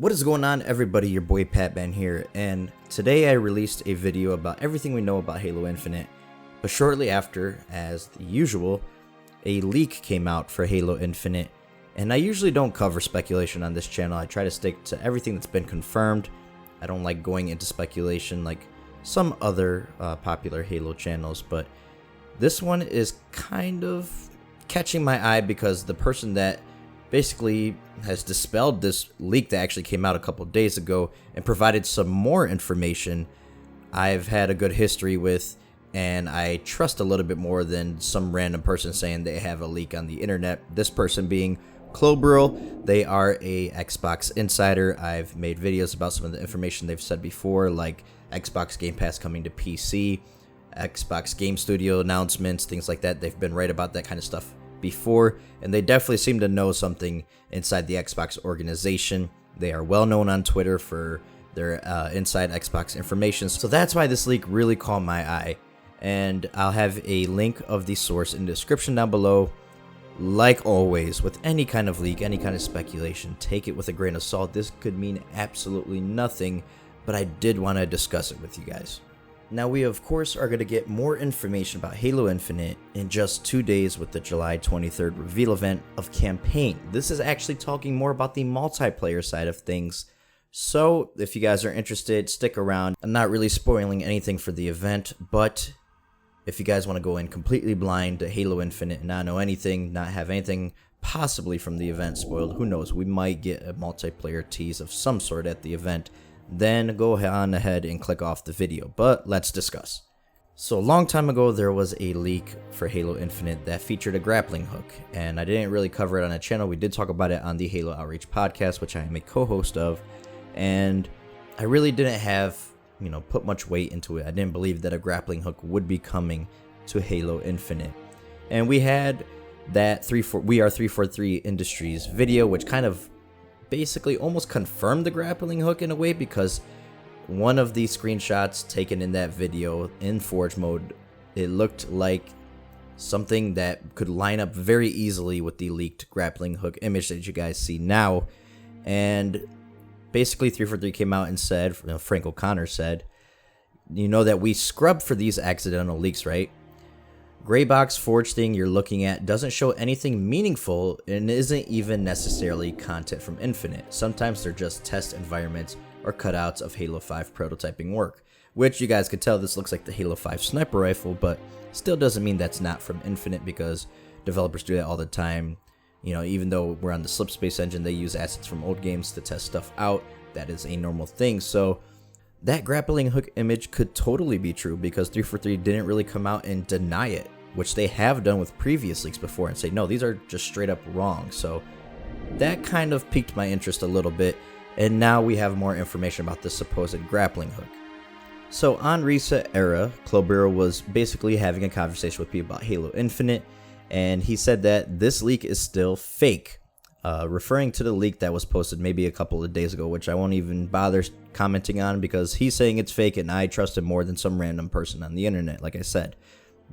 What is going on, everybody? Your boy Patman here, and today I released a video about everything we know about Halo Infinite. But shortly after, as usual, a leak came out for Halo Infinite, and I usually don't cover speculation on this channel. I try to stick to everything that's been confirmed. I don't like going into speculation like some other popular Halo channels, but this one is kind of catching my eye because the person that basically has dispelled this leak that actually came out a couple days ago and provided some more information I've had a good history with, and I trust a little bit more than some random person saying they have a leak on the internet. This person being Klobrille. They are a Xbox insider. I've made videos about some of the information they've said before, like Xbox Game Pass coming to PC, Xbox Game Studio announcements, things like that. They've been right about that kind of stuff before, and they definitely seem to know something inside the Xbox organization. They are well known on Twitter for their inside Xbox information, so that's why this leak really caught my eye, and I'll have a link of the source in the description down below. Like always, with any kind of leak, any kind of speculation, take it with a grain of salt. This could mean absolutely nothing, but I did want to discuss it with you guys. Now, we of course are going to get more information about Halo Infinite in just 2 days with the July 23rd reveal event of Campaign. This is actually talking more about the multiplayer side of things, so if you guys are interested, stick around. I'm not really spoiling anything for the event, but if you guys want to go in completely blind to Halo Infinite and not know anything, not have anything possibly from the event spoiled, who knows, we might get a multiplayer tease of some sort at the event, then go on ahead and click off the video. But let's discuss. So a long time ago, there was a leak for Halo Infinite that featured a grappling hook, and I didn't really cover it on the channel. We did talk about it on the Halo Outreach podcast, which I am a co-host of, and I really didn't have, put much weight into it. I didn't believe that a grappling hook would be coming to Halo Infinite. And we had that We Are 343 Industries video, which kind of basically almost confirmed the grappling hook in a way, because one of the screenshots taken in that video in Forge mode, it looked like something that could line up very easily with the leaked grappling hook image that you guys see now. And basically 343 came out and said, Frank O'Connor said, that we scrub for these accidental leaks, right? Gray box Forge thing you're looking at doesn't show anything meaningful and isn't even necessarily content from Infinite. Sometimes they're just test environments or cutouts of Halo 5 prototyping work, which you guys could tell this looks like the Halo 5 sniper rifle, but still doesn't mean that's not from Infinite, because developers do that all the time. Even though we're on the Slipspace engine, they use assets from old games to test stuff out. That is a normal thing. So that grappling hook image could totally be true, because 343 didn't really come out and deny it, which they have done with previous leaks before, and say, no, these are just straight up wrong. So that kind of piqued my interest a little bit, and now we have more information about the supposed grappling hook. So on Reset Era, Klobrille was basically having a conversation with people about Halo Infinite, and he said that this leak is still fake, referring to the leak that was posted maybe a couple of days ago, which I won't even bother commenting on because he's saying it's fake and I trust him more than some random person on the internet, like I said.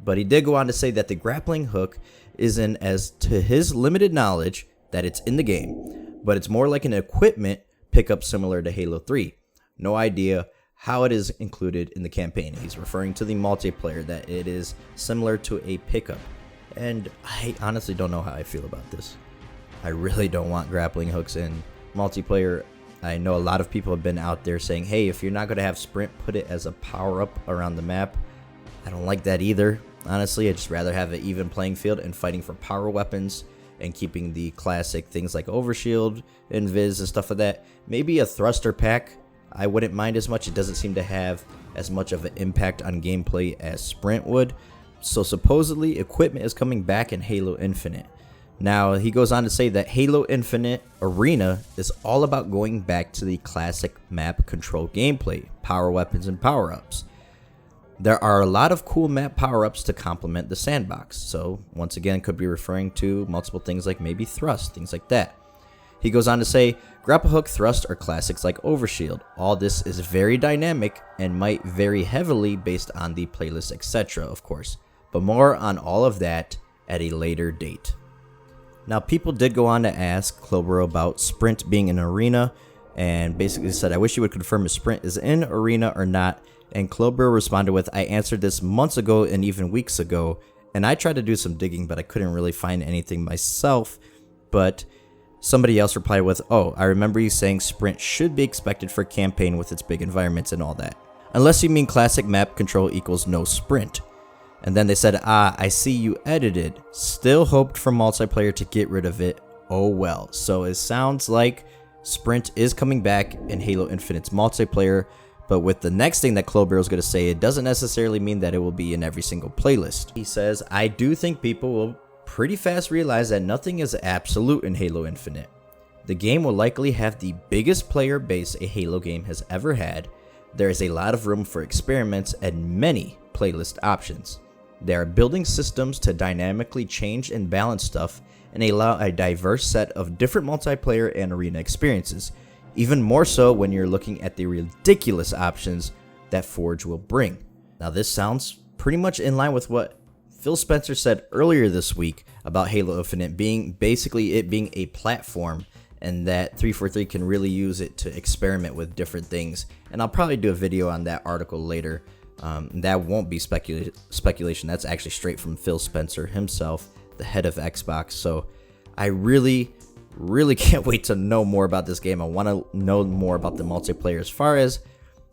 But he did go on to say that the grappling hook isn't, as to his limited knowledge, that it's in the game, but it's more like an equipment pickup similar to Halo 3. No idea how it is included in the campaign. He's referring to the multiplayer, that it is similar to a pickup. And I honestly don't know how I feel about this. I really don't want grappling hooks in multiplayer. I know a lot of people have been out there saying, hey, if you're not going to have sprint, put it as a power-up around the map. I don't like that either. Honestly, I'd just rather have an even playing field and fighting for power weapons and keeping the classic things like Overshield, Invis, and stuff like that. Maybe a thruster pack, I wouldn't mind as much. It doesn't seem to have as much of an impact on gameplay as sprint would. So supposedly, equipment is coming back in Halo Infinite. Now, he goes on to say that Halo Infinite Arena is all about going back to the classic map control gameplay, power weapons, and power-ups. There are a lot of cool map power-ups to complement the sandbox, so once again could be referring to multiple things like maybe thrust, things like that. He goes on to say, grapple hook, thrust are classics like Overshield. All this is very dynamic and might vary heavily based on the playlist, etc., of course, but more on all of that at a later date. Now, people did go on to ask Klobrille about sprint being an arena, and basically said, I wish you would confirm if Sprint is in Arena or not. And Clobro responded with, I answered this months ago and even weeks ago, and I tried to do some digging, but I couldn't really find anything myself. But somebody else replied with, oh, I remember you saying Sprint should be expected for campaign with its big environments and all that. Unless you mean classic map control equals no Sprint. And then they said, I see you edited. Still hoped for multiplayer to get rid of it. Oh well. So it sounds like Sprint is coming back in Halo Infinite's multiplayer. But with the next thing that Clobro is going to say, it doesn't necessarily mean that it will be in every single playlist. He says, I do think people will pretty fast realize that nothing is absolute in Halo Infinite. The game will likely have the biggest player base a Halo game has ever had. There is a lot of room for experiments and many playlist options. They are building systems to dynamically change and balance stuff and allow a diverse set of different multiplayer and arena experiences. Even more so when you're looking at the ridiculous options that Forge will bring. Now this sounds pretty much in line with what Phil Spencer said earlier this week about Halo Infinite being basically it being a platform, and that 343 can really use it to experiment with different things. And I'll probably do a video on that article later. That won't be speculation. That's actually straight from Phil Spencer himself, the head of Xbox. So I really can't wait to know more about this game. I want to know more about the multiplayer. As far as,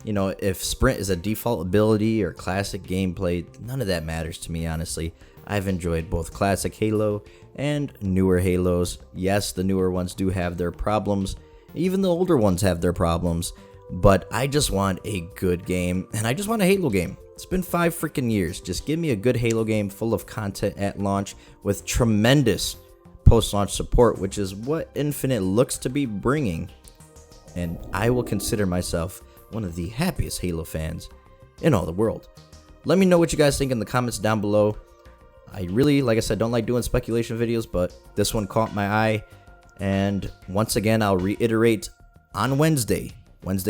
you know, if Sprint is a default ability or classic gameplay, none of that matters to me, honestly. I've enjoyed both classic Halo and newer Halos. Yes, the newer ones do have their problems. Even the older ones have their problems. But I just want a good game, and I just want a Halo game. It's been 5 freaking years. Just give me a good Halo game full of content at launch with tremendous post-launch support, which is what Infinite looks to be bringing. And I will consider myself one of the happiest Halo fans in all the world. Let me know what you guys think in the comments down below. I really, like I said, don't like doing speculation videos, but this one caught my eye. And once again, I'll reiterate, on Wednesday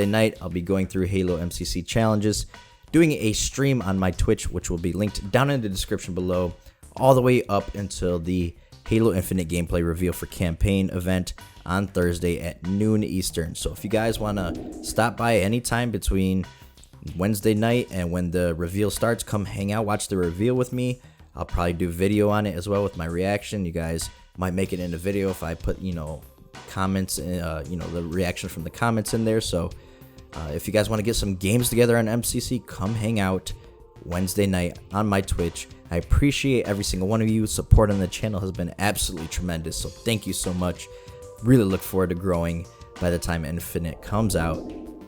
night, I'll be going through Halo MCC challenges, doing a stream on my Twitch, which will be linked down in the description below, all the way up until the Halo Infinite gameplay reveal for campaign event on Thursday at noon Eastern. So if you guys want to stop by anytime between Wednesday night and when the reveal starts, come hang out, watch the reveal with me. I'll probably do video on it as well with my reaction. You guys might make it in a video if I put, comments, the reaction from the comments in there. So if you guys want to get some games together on MCC, come hang out Wednesday night on my Twitch. I appreciate every single one of you. Support on the channel has been absolutely tremendous, so thank you so much. Really look forward to growing by the time Infinite comes out.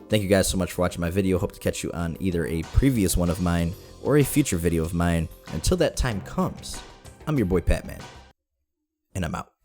Thank you guys so much for watching my video. Hope to catch you on either a previous one of mine or a future video of mine. Until that time comes, I'm your boy Patman, and I'm out.